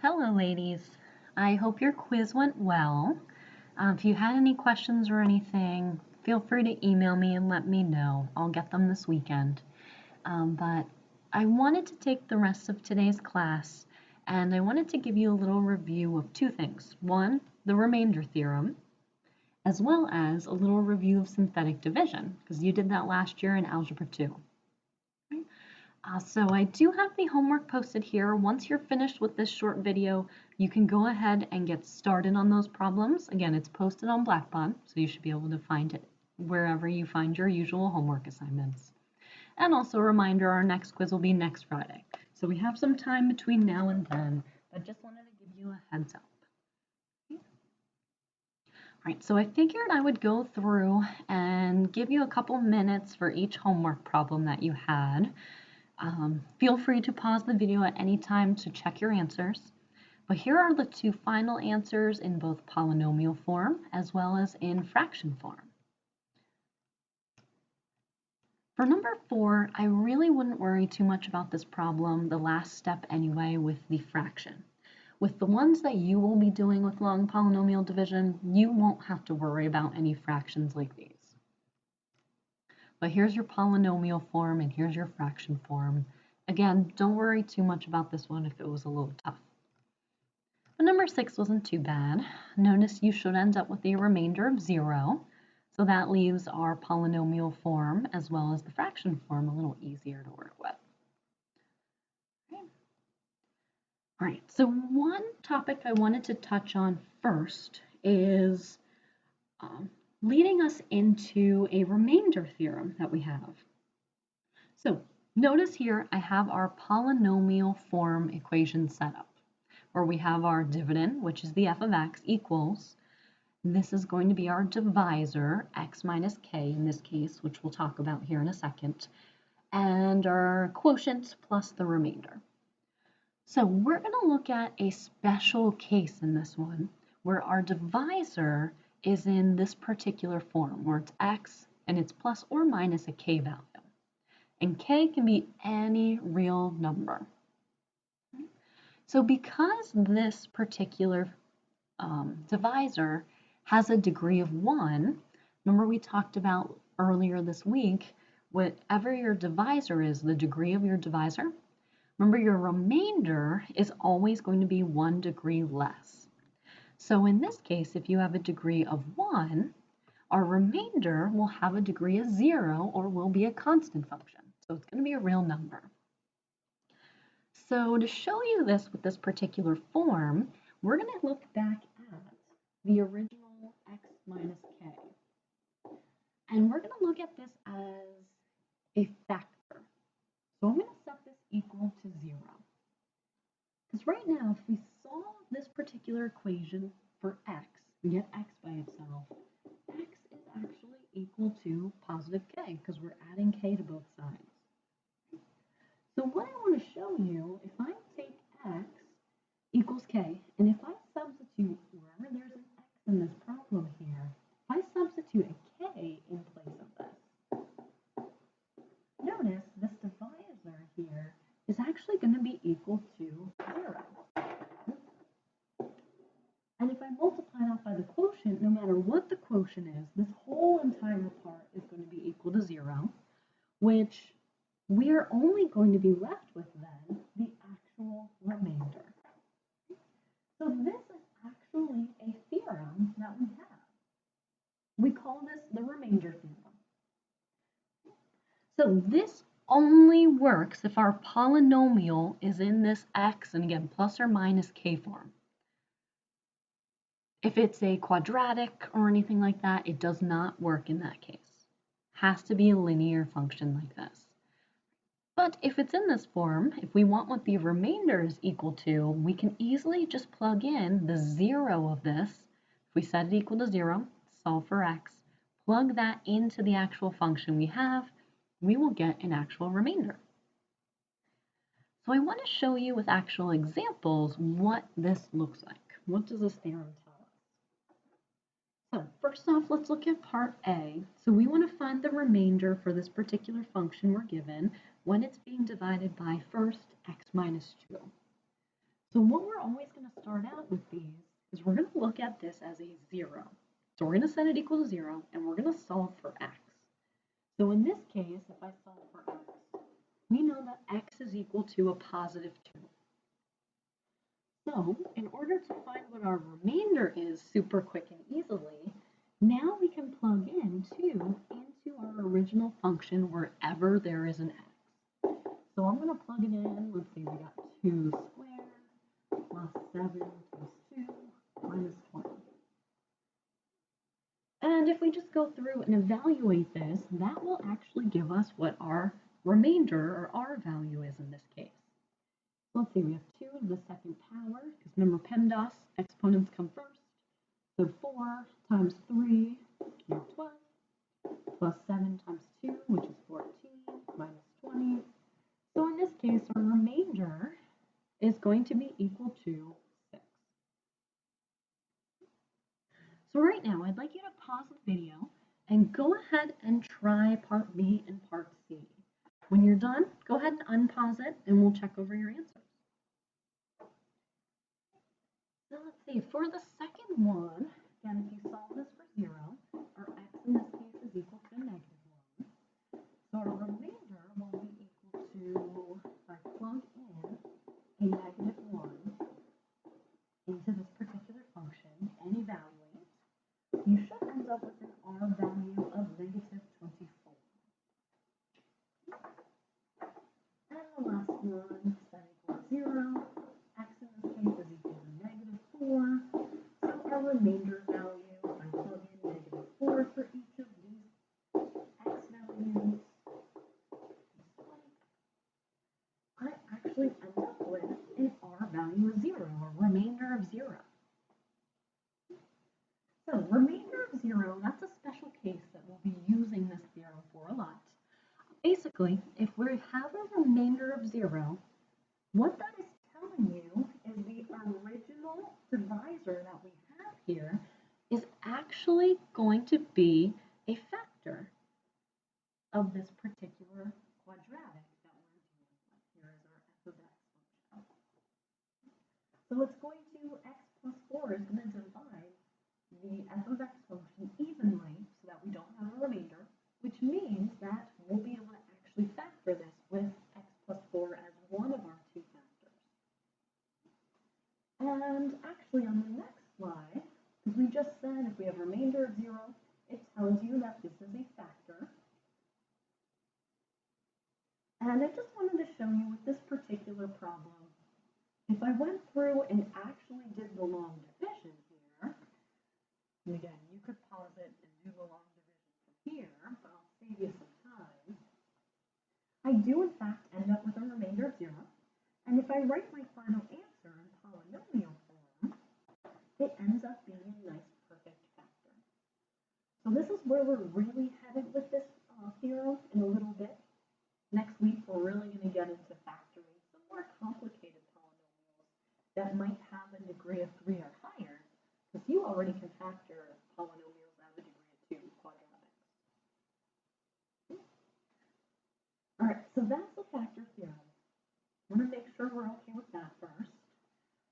Hello, ladies. I hope your quiz went well. If you had any questions or anything, feel free to email me and let me know. I'll get them this weekend. But I wanted to take the rest of today's class and I wanted to give you a little review of two things. One, the remainder theorem, as well as a little review of synthetic division, because you did that last year in Algebra 2. So I do have the homework posted here. Once you're finished with this short video, you can go ahead and get started on those problems. Again, it's posted on Blackboard, so you should be able to find it wherever you find your usual homework assignments. And also a reminder, our next quiz will be next Friday. So we have some time between now and then, but just wanted to give you a heads up. Okay. All right, so I figured I would go through and give you a couple minutes for each homework problem that you had. Feel free to pause the video at any time to check your answers. But here are the two final answers in both polynomial form as well as in fraction form. For number 4, I really wouldn't worry too much about this problem, the last step anyway, with the fraction. With the ones that you will be doing with long polynomial division, you won't have to worry about any fractions like these. But here's your polynomial form and here's your fraction form. Again, don't worry too much about this one if it was a little tough. But number 6 wasn't too bad. Notice you should end up with a remainder of 0. So that leaves our polynomial form as well as the fraction form a little easier to work with. Okay. All right, so one topic I wanted to touch on first is leading us into a remainder theorem that we have. So notice here I have our polynomial form equation set up, where we have our dividend, which is the f of x, equals, this is going to be our divisor, x minus k in this case, which we'll talk about here in a second, and our quotient plus the remainder. So we're going to look at a special case in this one, where our divisor is in this particular form, where it's x and it's plus or minus a k value. And k can be any real number. So because this particular divisor has a degree of 1, remember we talked about earlier this week, whatever your divisor is, the degree of your divisor, remember your remainder is always going to be 1 degree less. So in this case, if you have a degree of 1, our remainder will have a degree of 0 or will be a constant function. So it's going to be a real number. So to show you this with this particular form, we're going to look back at the original x minus k. And we're going to look at this as a factor. So I'm going to set this equal to 0. Because right now, if we solve this particular equation for x and get x by itself, x is actually equal to positive k, because we're adding k to both sides. So what I want to show you, if I take x equals k, and if I substitute wherever there's an x in this problem here, if I substitute a k in place of this, notice this divisor here is actually going to be equal to 0. And if I multiply that by the quotient, no matter what the quotient is, this whole entire part is going to be equal to 0, which we are only going to be left with then the actual remainder. So this is actually a theorem that we have. We call this the remainder theorem. So this only works if our polynomial is in this x, and again, plus or minus k form. If it's a quadratic or anything like that, it does not work in that case. Has to be a linear function like this. But if it's in this form, if we want what the remainder is equal to, we can easily just plug in the 0 of this. If we set it equal to 0, solve for x, plug that into the actual function we have, we will get an actual remainder. So I want to show you with actual examples what this looks like. What does this theorem tell us? So first off, let's look at part A. So we want to find the remainder for this particular function we're given when it's being divided by first x minus 2. So what we're always going to start out with these is we're going to look at this as a 0. So we're going to set it equal to 0, and we're going to solve for x. So in this case, if I solve for x, we know that x is equal to a positive 2. So in order to find what our remainder is super quick and easily, now we can plug in 2 into our original function wherever there is an x. So I'm going to plug it in. Let's see, we got 2 squared plus 7 plus 2 minus 20. And if we just go through and evaluate this, that will actually give us what our remainder or r value is in this case. So let's see, we have 2 to the second power, because remember PEMDAS, exponents come first. So 4 times 3, 12, plus 7 times 2, which is 14, minus 20. So in this case, our remainder is going to be equal to 6. So right now, I'd like you to pause the video and go ahead and try part B and part C. When you're done, go ahead and unpause it and we'll check over your answers. So let's see, for the second one, again, if you solve this for 0, our x in this case is equal to -1. So our remainder will be equal to, if I plug in a -1 into this particular function and evaluate, you should end up with an r value of -24. And the last one, set equal to 0. X in this case is equal to -4. So our remainder value, if I plug in -4 for each of these x values, I actually end up with an r value of 0, or remainder of 0. So remainder of 0, that's a special case that we'll be using this theorem for a lot. Basically, if we have a remainder of 0, what that is telling you is the original divisor that we have here is actually going to be a factor of this particular quadratic that we're dealing with. Here is our f of x function. So it's going to, x plus 4 is going to divide the f of x function evenly so that we don't have a remainder, which means that we'll be able to actually factor this with x plus 4 as one of our two factors. And actually on the next slide, because we just said if we have a remainder of 0, it tells you that this is a factor. And I just wanted to show you with this particular problem, if I went through and actually did the long division here, and again, you could pause it and do the long division from here, but I'll save you some time. I do, in fact, end up with a remainder of 0. And if I write my final answer in polynomial form, it ends up being a nice perfect factor. So this is where we're really headed with this theorem in a little bit. Next week, we're really going to get into factoring some more complicated polynomials that might have a degree of 3 or higher, because you already can factor polynomials at a degree of 2 quadratics. All right, so that's the factor theorem. I want to make sure we're okay with that first,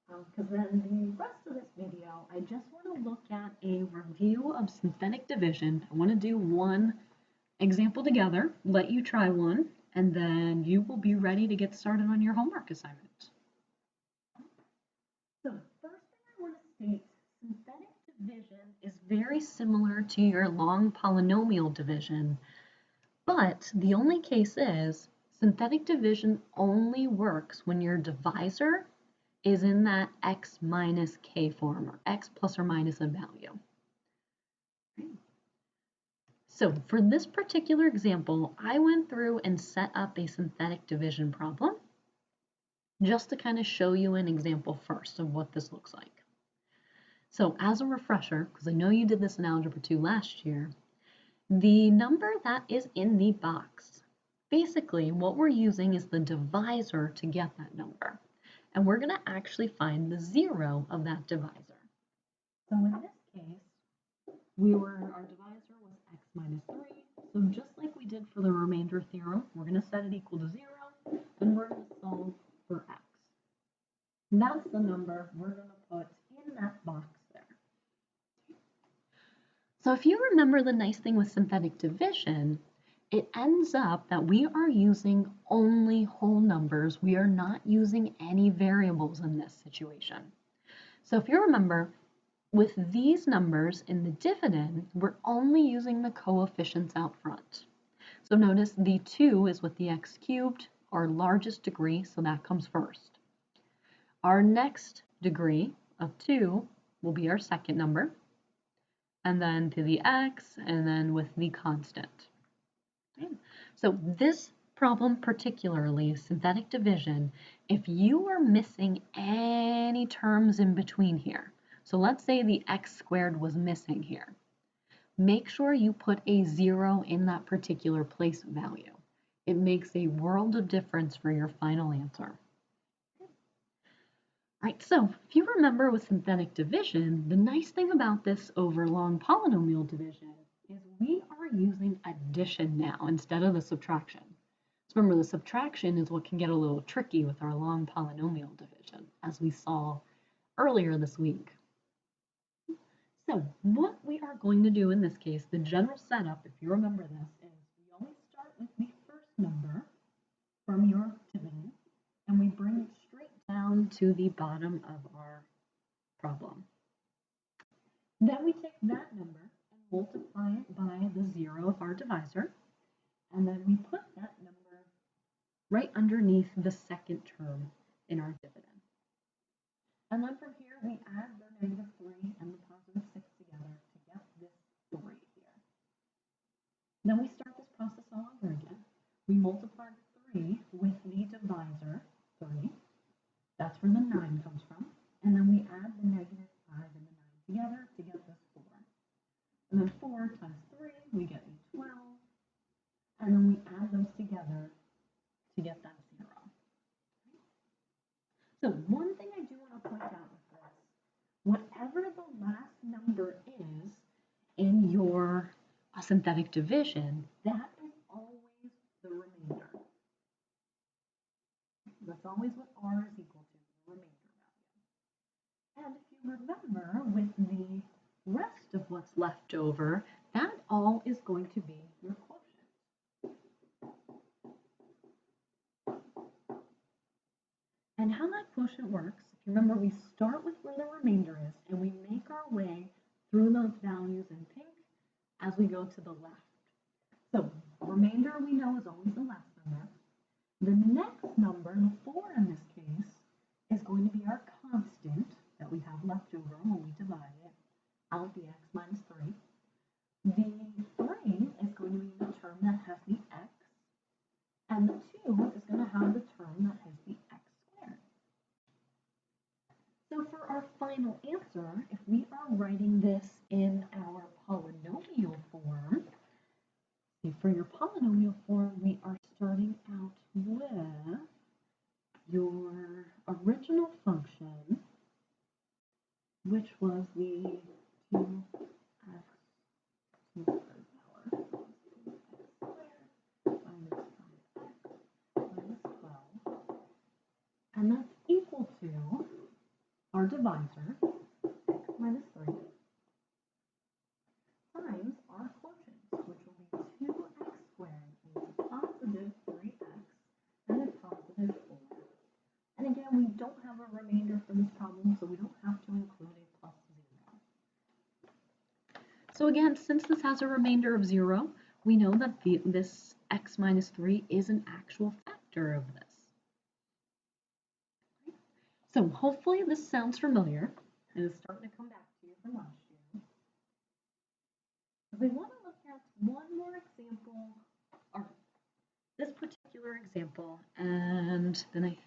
because then the rest of this video, I just want to look at a review of synthetic division. I want to do one example together, let you try one, and then you will be ready to get started on your homework assignment. So the first thing I want to state, synthetic division is very similar to your long polynomial division, but the only case is synthetic division only works when your divisor is in that x minus k form, or x plus or minus a value. So for this particular example, I went through and set up a synthetic division problem just to kind of show you an example first of what this looks like. So as a refresher, because I know you did this in Algebra 2 last year, the number that is in the box, basically what we're using is the divisor to get that number. And we're going to actually find the 0 of that divisor. So in this case, our divisor was x minus 3. So just like we did for the remainder theorem, we're going to set it equal to 0, and we're going to solve for x. That's the number we're going to put in that box there. So if you remember the nice thing with synthetic division, it ends up that we are using only whole numbers. We are not using any variables in this situation. So if you remember, with these numbers in the dividend, we're only using the coefficients out front. So notice the 2 is with the x cubed, our largest degree, so that comes first. Our next degree of 2 will be our second number, and then to the x, and then with the constant. Okay. So this problem particularly, synthetic division, if you are missing any terms in between here, so let's say the x squared was missing here, make sure you put a 0 in that particular place value. It makes a world of difference for your final answer. Right, so if you remember with synthetic division, the nice thing about this over long polynomial division is we are using addition now instead of the subtraction. So remember, the subtraction is what can get a little tricky with our long polynomial division, as we saw earlier this week. So what we are going to do in this case, the general setup, if you remember this, is we always start with the first number from your dividend, and we bring it straight down to the bottom of our problem. Then we take that number and multiply it by the 0 of our divisor, and then we put that number right underneath the second term in our dividend. And then from here, we add the -3 and the +6 together to get this 3 here. Then we start this process all over again. We multiply the 3 with the divisor, 3. That's where the 9 comes from. And then we add the -5 and the 9 together to get this 4. And then 4 times 3, we get a 12. And then we add those together to get that 0. So one thing I do want to point out with this, whatever the last number is in your synthetic division, that is always the remainder. That's always what r is equal to, the remainder value. And if you remember, with the rest of what's left over, that all is going to be your quotient. And how that quotient works, if you remember, we start with where the remainder is, and we make our way through those values in pink as we go to the left. So remainder we know is always the last number. The next number, the 4 in this case, is going to be our constant that we have left over when we divide it out the x minus 3. The 3 is going to be the term that has the x, and the 2 is going to have the term that has the x squared. So for our final answer, if we are writing this in our polynomial form, for your polynomial form, we are starting out with your original function, which was the 2x to the third power, 2x squared minus 5x minus 12, and that's equal to our divisor, x minus 3, times our quotient, which will be 2x squared is a positive 3x and a positive 4. And again, we don't have a remainder for this problem, so we don't have to include a plus 0. So again, since this has a remainder of 0, we know that this x minus 3 is an actual factor of this. So hopefully this sounds familiar and is starting to come back to you from last year. We want to look at one more example, or this particular example, and then I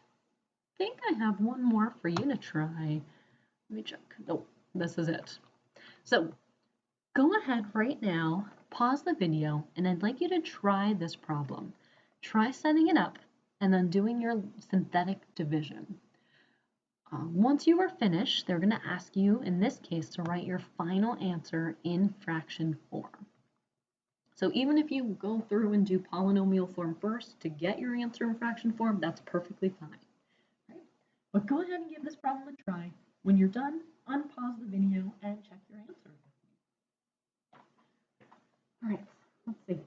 think I have one more for you to try. Let me check. Nope, this is it. So go ahead right now, pause the video, and I'd like you to try this problem. Try setting it up and then doing your synthetic division. Once you are finished, they're going to ask you, in this case, to write your final answer in fraction form. So even if you go through and do polynomial form first to get your answer in fraction form, that's perfectly fine. Right? But go ahead and give this problem a try. When you're done, unpause the video and check your answer. All right, let's see.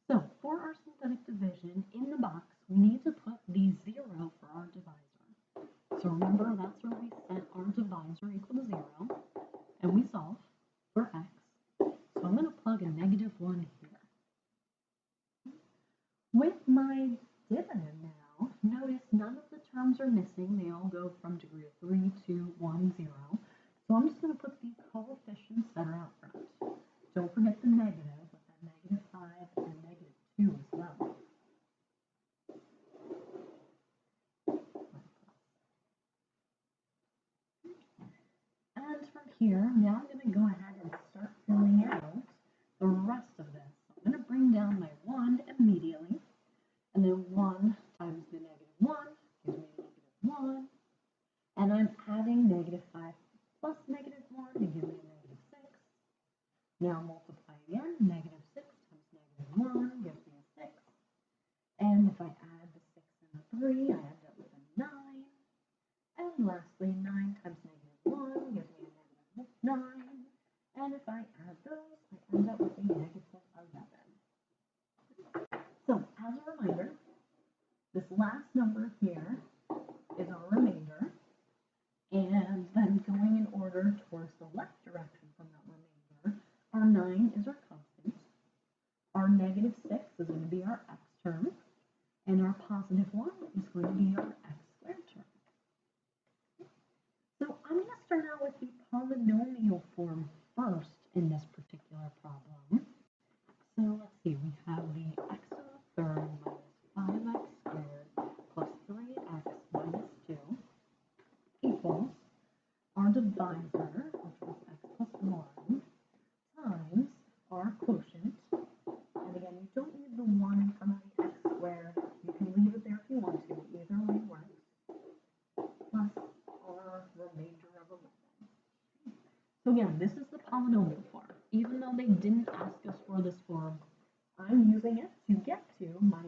So for our synthetic division, in the box, we need to put the 0 for our divisor. So remember, that's where we set our divisor equal to 0, and we solve for x. So I'm going to plug a -1 here. With my dividend now, notice none of the terms are missing. They all go from degree of 3 to 1, 0. So I'm just going to put the coefficients that are out front. Don't forget the negative with that -5 and -2 as well. And from here, now I'm going to go ahead and start filling out the rest of this. So I'm going to bring down my 1 immediately, and then 1 times the -1 gives me a -1, and I'm adding -5 plus -1 to give me a -6. Now multiply again, -6 times -1 gives me a 6, and if I add the 6 and the 3, I end up with a 9, and lastly 9 times -1 gives me a -9, and if I add those, I end up with a -11. So as a reminder, this last number here is our remainder, and then going in order towards the left direction from that remainder, our 9 is our constant, our -6 is going to be our x term, and our +1 is going to be our x squared term. So I'm going to start out with the polynomial form first in this particular problem. So let's see, we have the x to the third minus 5x squared plus 3x minus 2 equals our divisor, which was x plus 1, times our quotient. And again, you don't need the 1 in front of the x squared. You can leave it there if you want to. Either way works. Plus our remainder of 11. So again, this is the polynomial form. Even though they didn't ask us for this form, I'm using it to get to my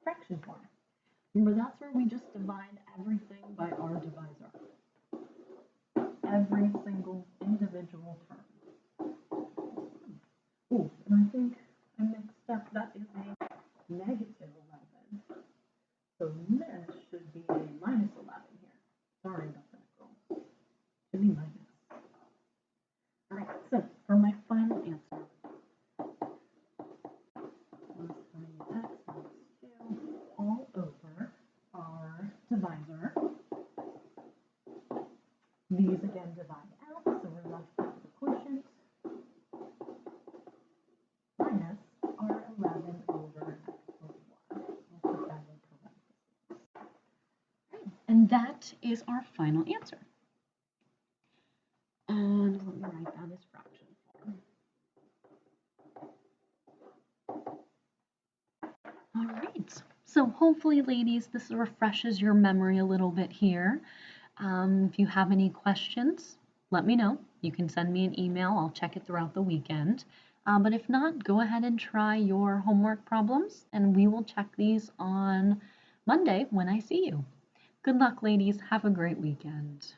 fraction form. Remember, that's where we just divide everything by our divisor. Every single individual term. Oh, and I think I mixed up. That is a -11. So this should be a -11 here. Sorry about that, girls. Should be minus. All right, so for my final answer, let's find x minus 2 all over our divisor. These again divide out, so we're left with the quotient minus our 11 over x plus 1. We'll put that in parentheses. And that is our final answer. And let me write that as fraction form. All right, so hopefully, ladies, this refreshes your memory a little bit here. If you have any questions, let me know. You can send me an email. I'll check it throughout the weekend. But if not, go ahead and try your homework problems, and we will check these on Monday when I see you. Good luck, ladies. Have a great weekend.